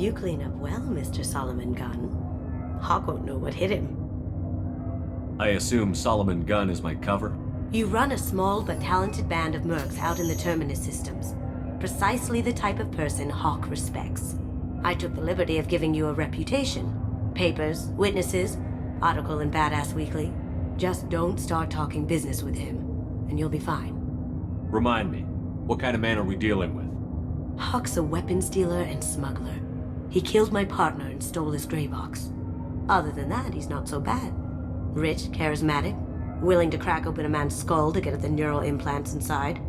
You clean up well, Mr. Solomon Gunn. Hawk won't know what hit him. I assume Solomon Gunn is my cover? You run a small but talented band of mercs out in the Terminus systems. Precisely the type of person Hawk respects. I took the liberty of giving you a reputation. Papers, witnesses, article in Badass Weekly. Just don't start talking business with him, and you'll be fine. Remind me, what kind of man are we dealing with? Hawk's a weapons dealer and smuggler. He killed my partner and stole his gray box. Other than that, he's not so bad. Rich, charismatic, willing to crack open a man's skull to get at the neural implants inside.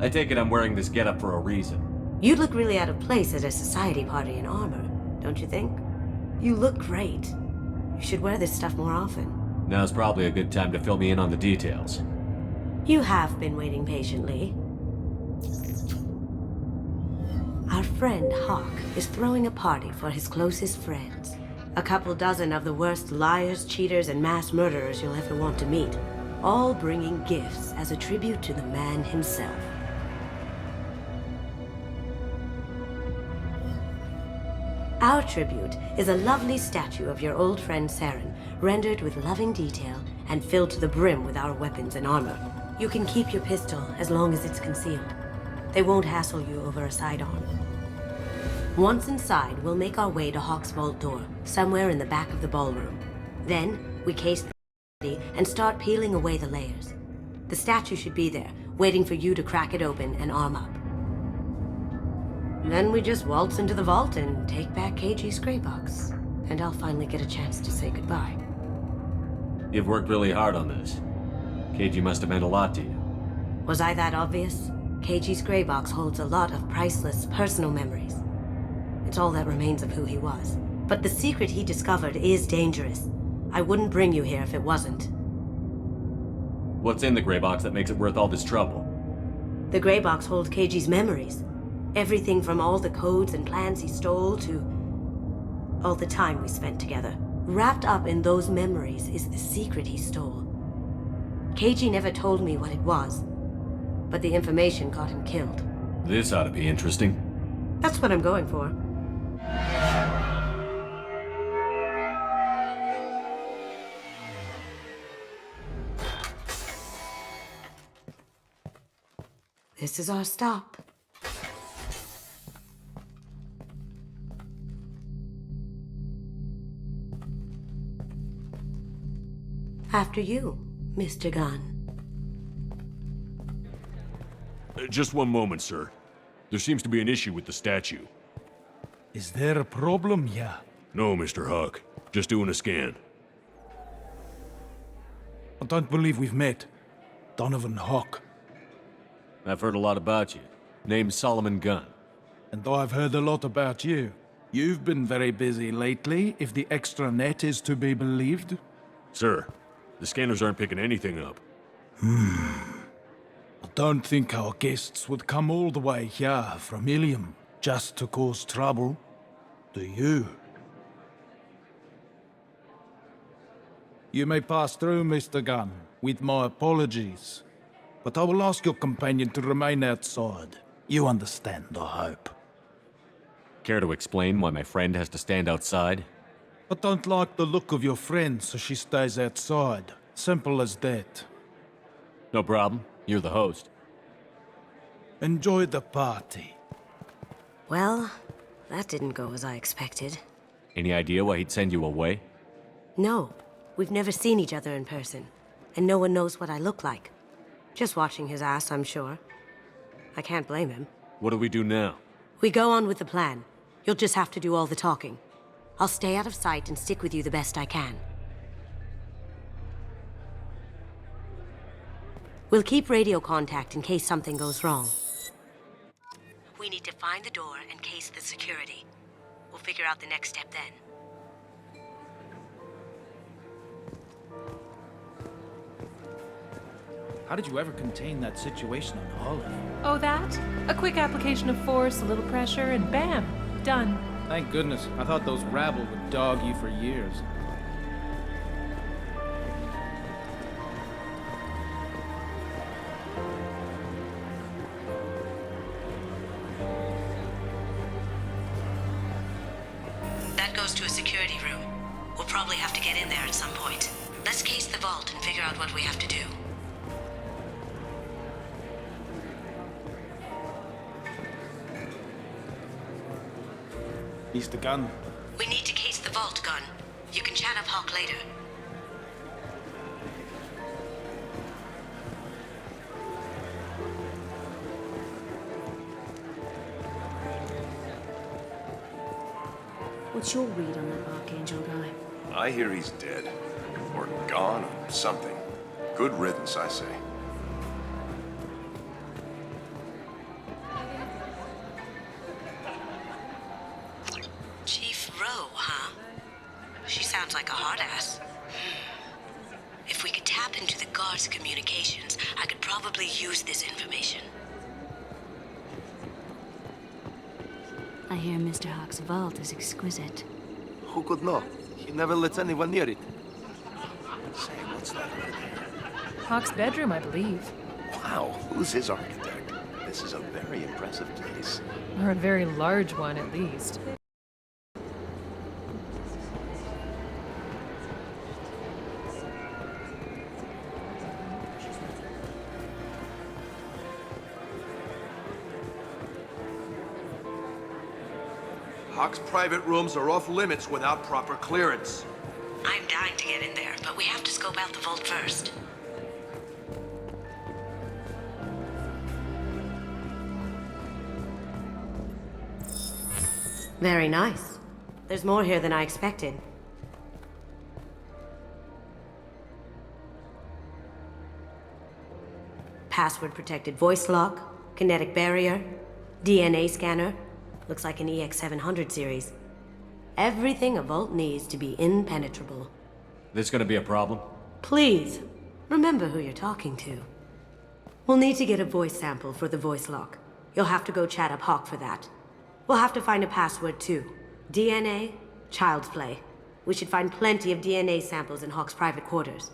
I take it I'm wearing this getup for a reason. You'd look really out of place at a society party in armor, don't you think? You look great. You should wear this stuff more often. Now's probably a good time to fill me in on the details. You have been waiting patiently. Our friend Hawk is throwing a party for his closest friends. A couple dozen of the worst liars, cheaters, and mass murderers you'll ever want to meet. All bringing gifts as a tribute to the man himself. Our tribute is a lovely statue of your old friend Saren, rendered with loving detail and filled to the brim with our weapons and armor. You can keep your pistol as long as it's concealed. They won't hassle you over a side-on. Once inside, we'll make our way to Hawk's vault door, somewhere in the back of the ballroom. Then, we case the body and start peeling away the layers. The statue should be there, waiting for you to crack it open and arm up. Then we just waltz into the vault and take back KG's gray box. And I'll finally get a chance to say goodbye. You've worked really hard on this. KG must have meant a lot to you. Was I that obvious? KG's gray box holds a lot of priceless personal memories. It's all that remains of who he was. But the secret he discovered is dangerous. I wouldn't bring you here if it wasn't. What's in the gray box that makes it worth all this trouble? The gray box holds KG's memories. Everything from all the codes and plans he stole to all the time we spent together. Wrapped up in those memories is the secret he stole. KG never told me what it was, but the information got him killed. This ought to be interesting. That's what I'm going for. This is our stop. After you, Mr. Gunn. Just one moment, sir. There seems to be an issue with the statue. Is there a problem here? No, Mr. Huck. Just doing a scan. I don't believe we've met. Donovan Hawk. I've heard a lot about you. Name's Solomon Gunn. And I've heard a lot about you. You've been very busy lately, if the extra net is to be believed. Sir, the scanners aren't picking anything up. I don't think our guests would come all the way here from Ilium just to cause trouble. Do you? You may pass through, Mr. Gunn, with my apologies. But I will ask your companion to remain outside. You understand, I hope. Care to explain why my friend has to stand outside? I don't like the look of your friend, so she stays outside. Simple as that. No problem. You're the host. Enjoy the party. Well, that didn't go as I expected. Any idea why he'd send you away? No, we've never seen each other in person, and no one knows what I look like. Just watching his ass, I'm sure. I can't blame him. What do we do now? We go on with the plan. You'll just have to do all the talking. I'll stay out of sight and stick with you the best I can. We'll keep radio contact in case something goes wrong. We need to find the door and case the security. We'll figure out the next step then. How did you ever contain that situation on Olive? Oh, that? A quick application of force, a little pressure, and bam! Done. Thank goodness. I thought those rabble would dog you for years. That goes to a security room. We'll probably have to get in there at some point. Let's case the vault and figure out what we have to do. Mr. Gunn, We need to case the vault, Gun. You can chat up Hawk later. What's your read on that Archangel guy? I hear he's dead. Or gone, or something. Good riddance, I say. Chief Rowe, huh? She sounds like a hard ass. If we could tap into the guard's communications, I could probably use this information. I hear Mr. Hawk's vault is exquisite. Who could know? He never lets anyone near it. Say, what's that over there? Hawk's bedroom, I believe. Wow, who's his architect? This is a very impressive place. Or a very large one, at least. Hawk's private rooms are off limits without proper clearance. I'm dying to get in there, but we have to scope out the vault first. Very nice. There's more here than I expected. Password-protected voice lock, kinetic barrier, DNA scanner. Looks like an EX700 series. Everything a vault needs to be impenetrable. This gonna be a problem? Please, remember who you're talking to. We'll need to get a voice sample for the voice lock. You'll have to go chat up Hawk for that. We'll have to find a password too. DNA, child's play. We should find plenty of DNA samples in Hawk's private quarters.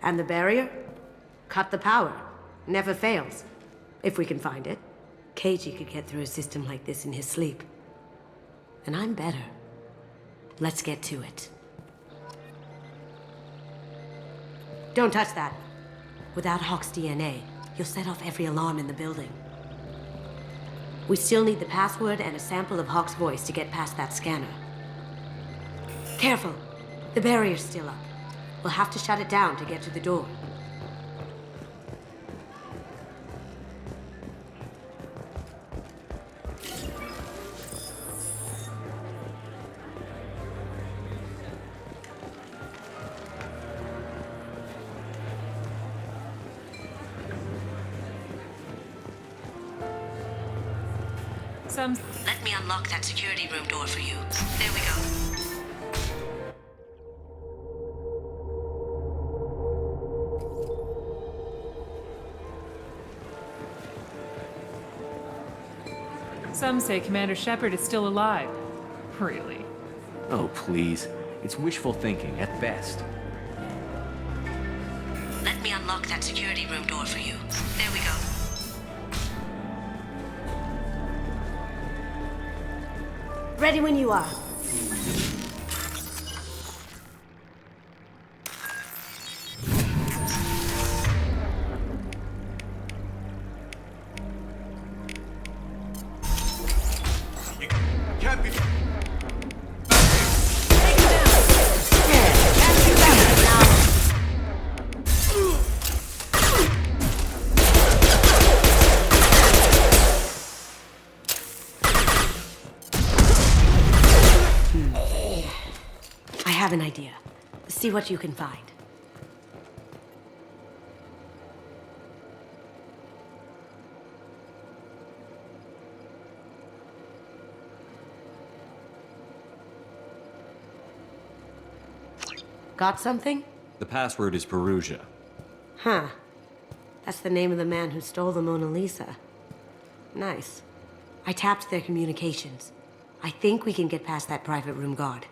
And the barrier? Cut the power. Never fails. If we can find it. KG could get through a system like this in his sleep. And I'm better. Let's get to it. Don't touch that. Without Hawk's DNA, you'll set off every alarm in the building. We still need the password and a sample of Hawk's voice to get past that scanner. Careful! The barrier's still up. We'll have to shut it down to get to the door. Let me unlock that security room door for you. There we go. Some say Commander Shepard is still alive. Really? Oh, please. It's wishful thinking, at best. Let me unlock that security room door for you. There we go. Ready when you are. You can't be... I have an idea. See what you can find. Got something? The password is Perugia. Huh. That's the name of the man who stole the Mona Lisa. Nice. I tapped their communications. I think we can get past that private room guard.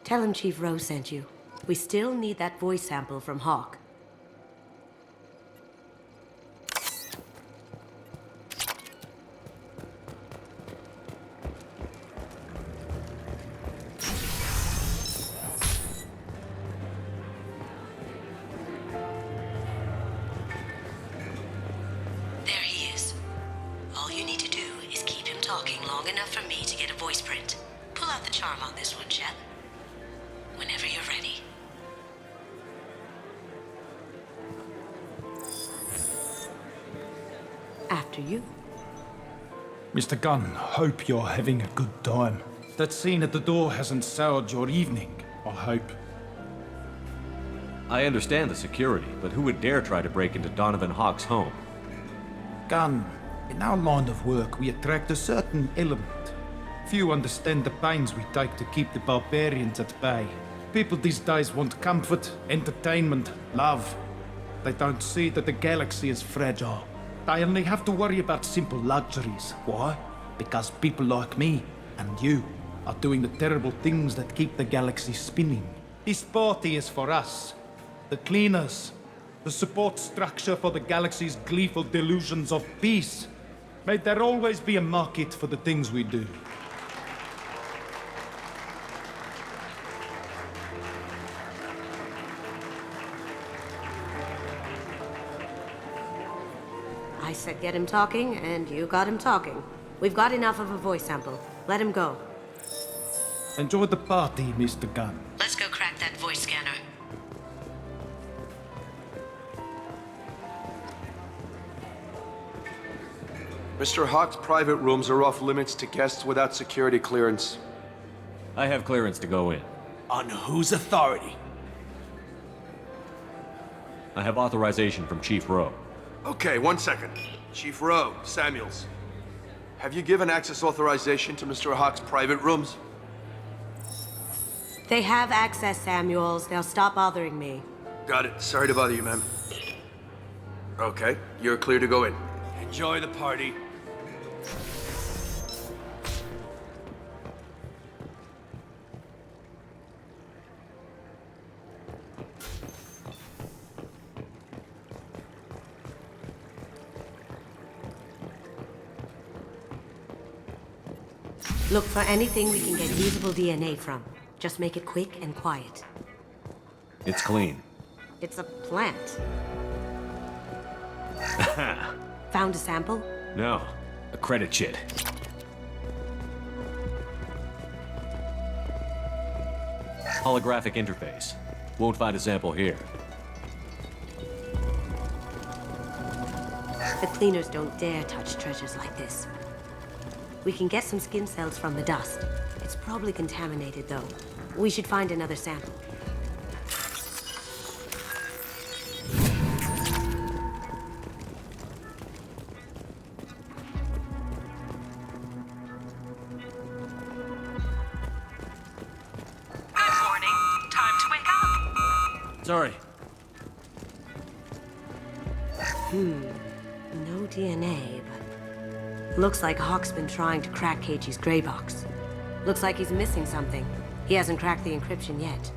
Tell him Chief Rowe sent you. We still need that voice sample from Hawk. talking long enough for me to get a voice print. Pull out the charm on this one, Shep. Whenever you're ready. After you. Mr. Gunn, hope you're having a good time. That scene at the door hasn't soured your evening, I hope. I understand the security, but who would dare try to break into Donovan Hawk's home? Gunn, in our line of work, we attract a certain element. Few understand the pains we take to keep the barbarians at bay. People these days want comfort, entertainment, love. They don't see that the galaxy is fragile. They only have to worry about simple luxuries. Why? Because people like me and you are doing the terrible things that keep the galaxy spinning. This party is for us, the cleaners, the support structure for the galaxy's gleeful delusions of peace. May there always be a market for the things we do. I said get him talking, and you got him talking. We've got enough of a voice sample. Let him go. Enjoy the party, Mr. Gunn. Let's go crack that voice scanner. Mr. Hawk's private rooms are off limits to guests without security clearance. I have clearance to go in. On whose authority? I have authorization from Chief Rowe. Okay, 1 second. Chief Rowe, Samuels. Have you given access authorization to Mr. Hawk's private rooms? They have access, Samuels. They'll stop bothering me. Got it. Sorry to bother you, ma'am. Okay, you're clear to go in. Enjoy the party. Look for anything we can get usable DNA from. Just make it quick and quiet. It's clean. It's a plant. Found a sample? No, a credit chit. Holographic interface. Won't find a sample here. The cleaners don't dare touch treasures like this. We can get some skin cells from the dust. It's probably contaminated, though. We should find another sample. Good morning. Time to wake up. Sorry. No DNA, but... Looks like Hawk's been trying to crack KG's gray box. Looks like he's missing something. He hasn't cracked the encryption yet.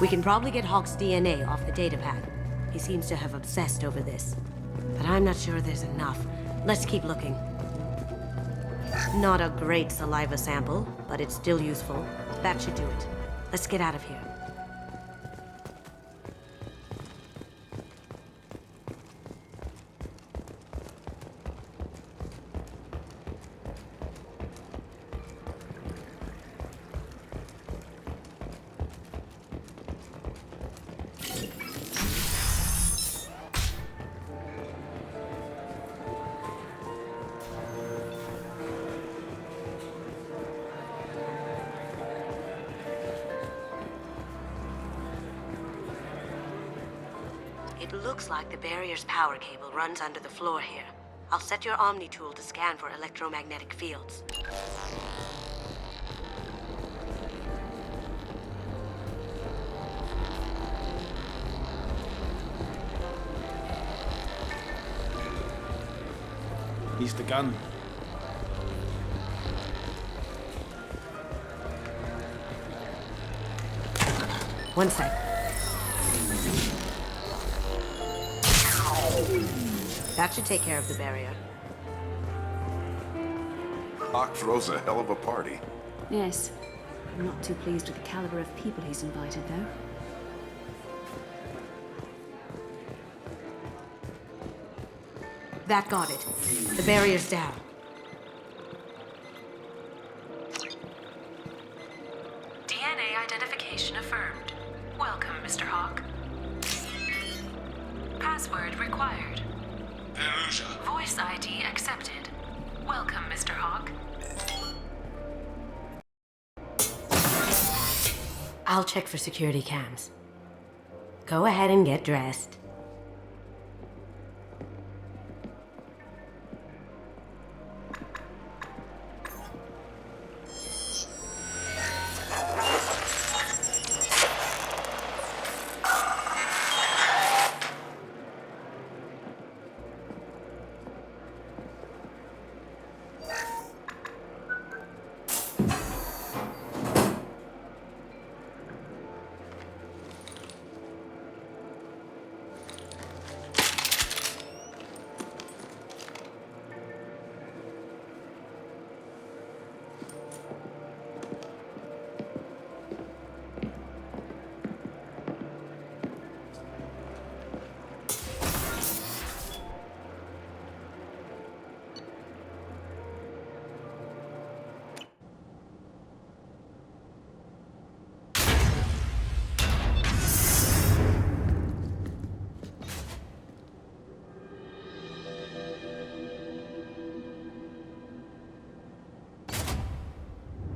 We can probably get Hawk's DNA off the datapad. He seems to have obsessed over this. But I'm not sure there's enough. Let's keep looking. Not a great saliva sample, but it's still useful. That should do it. Let's get out of here. It looks like the barrier's power cable runs under the floor here. I'll set your Omni tool to scan for electromagnetic fields. Mr. Gunn. One sec. That should take care of the barrier. Hawk throws a hell of a party. Yes. I'm not too pleased with the caliber of people he's invited, though. That got it. The barrier's down. DNA identification affirmed. Welcome, Mr. Hawk. Password required. Voice ID accepted. Welcome, Mr. Hawk. I'll check for security cams. Go ahead and get dressed.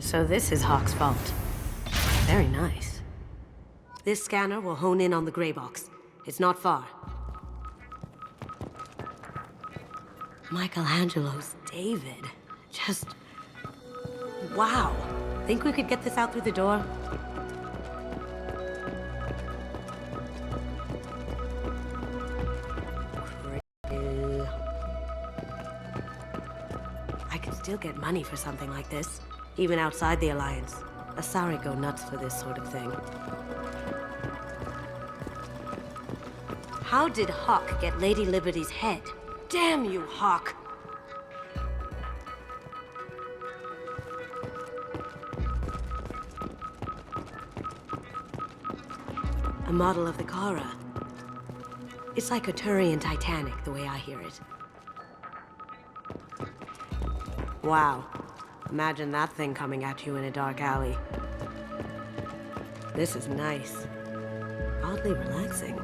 So this is Hawk's vault. Very nice. This scanner will hone in on the gray box. It's not far. Michelangelo's David. Just... wow. Think we could get this out through the door? I could still get money for something like this. Even outside the Alliance. Asari go nuts for this sort of thing. How did Hawk get Lady Liberty's head? Damn you, Hawk! A model of the Kara. It's like a Turian Titanic, the way I hear it. Wow. Imagine that thing coming at you in a dark alley. This is nice. Oddly relaxing.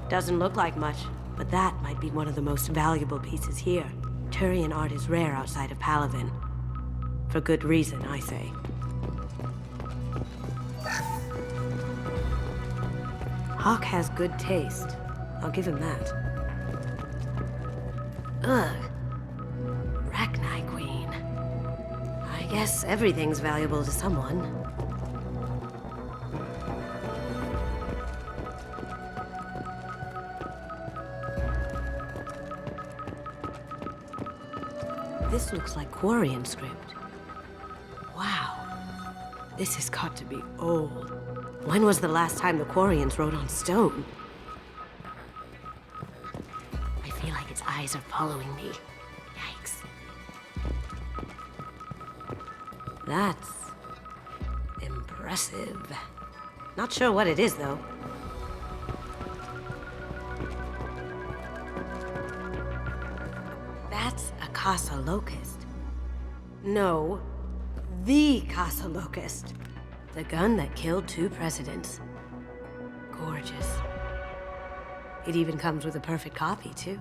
Doesn't look like much, but that might be one of the most valuable pieces here. Turian art is rare outside of Palavin. For good reason, I say. Hawk has good taste. I'll give him that. Ugh. Rachni Queen. I guess everything's valuable to someone. This looks like Quarian script. Wow. This has got to be old. When was the last time the Quarians wrote on stone? I feel like its eyes are following me. Yikes. That's impressive. Not sure what it is, though. That's a Casa Locust. No, the Casa Locust. The gun that killed 2 presidents. Gorgeous. It even comes with a perfect copy, too.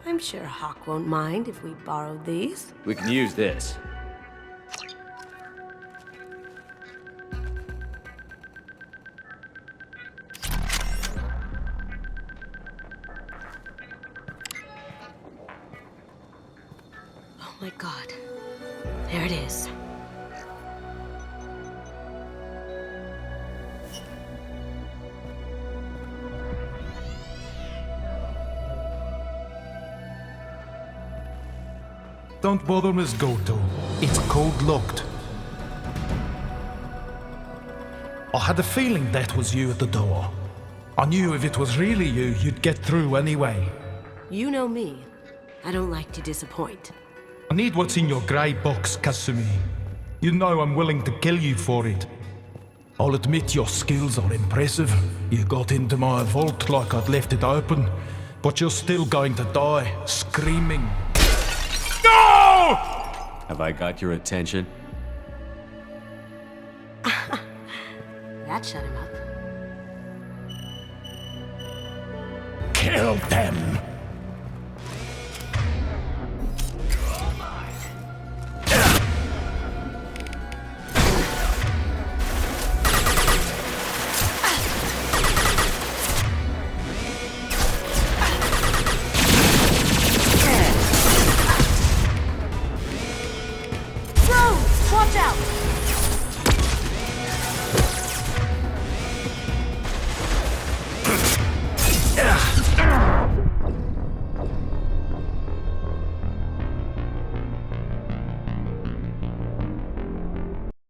I'm sure Hawk won't mind if we borrowed these. We can use this. Oh my god. There it is. Don't bother, Miss Goto. It's code locked. I had a feeling that was you at the door. I knew if it was really you, you'd get through anyway. You know me. I don't like to disappoint. I need what's in your grey box, Kasumi. You know I'm willing to kill you for it. I'll admit your skills are impressive. You got into my vault like I'd left it open, but you're still going to die, screaming. No! Have I got your attention? That shut him up. Kill them!